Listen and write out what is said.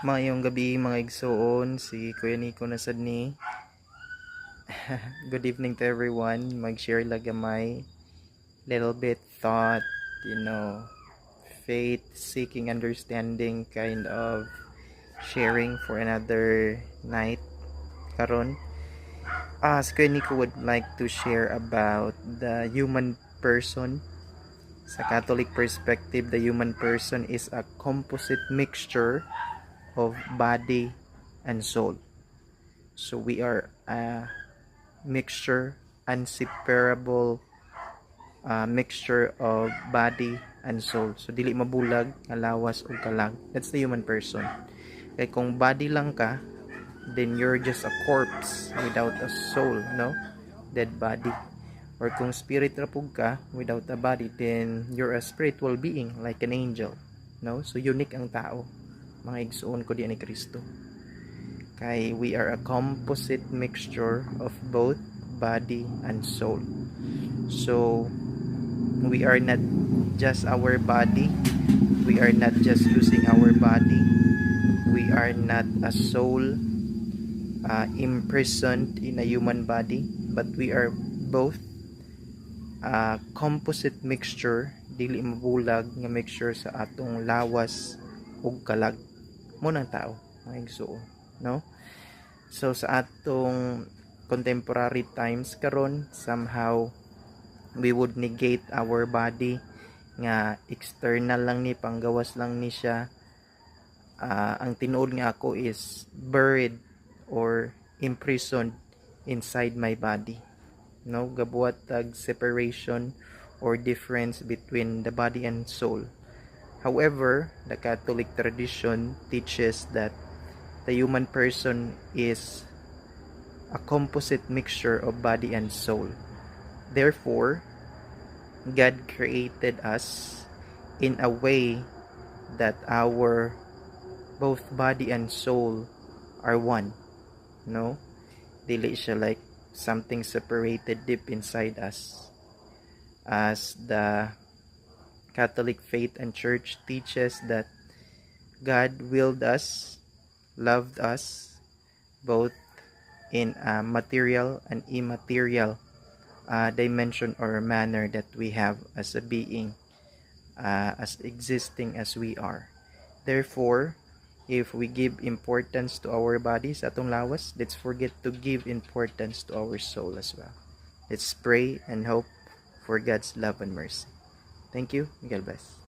Mayong gabi mga igsoon, si Kuya Nico na sad ni. Good evening to everyone. Mag-share lagamay little bit thought, faith seeking understanding kind of sharing for another night karon. Si Kuya Nico would like to share about the human person. Sa Catholic perspective, the human person is a composite mixture of body and soul. So we are a mixture, inseparable mixture of body and soul. So dili mabulag, alawas o kalag. That's the human person. Kaya kung body lang ka, then you're just a corpse without a soul, no? Dead body. Or kung spirit rapog ka without a body, then you're a spiritual being like an angel, no? So unique ang tao. Mga igsoon ko di ni Kristo. Kay we are a composite mixture of both body and soul. So we are not just our body, we are not just using our body, we are not a soul imprisoned in a human body, but we are both a composite mixture, dili mabulag nga mixture sa atong lawas ug kalag mo ng tao, mga igsoon, no? So sa atong contemporary times karon, somehow we would negate our body nga external lang ni, panggawas lang ni siya. Ang tinuod nga ako is buried or imprisoned inside my body, no? Gabuhat tag separation or difference between the body and soul. However, the Catholic tradition teaches that the human person is a composite mixture of body and soul. Therefore, God created us in a way that our both body and soul are one, no? Dili siya like something separated deep inside us. As the Catholic faith and church teaches that God willed us, loved us, both in a material and immaterial dimension or manner that we have as a being, as existing as we are. Therefore, if we give importance to our bodies, atong lawas, let's forget to give importance to our soul as well. Let's pray and hope for God's love and mercy. Thank you. God bless.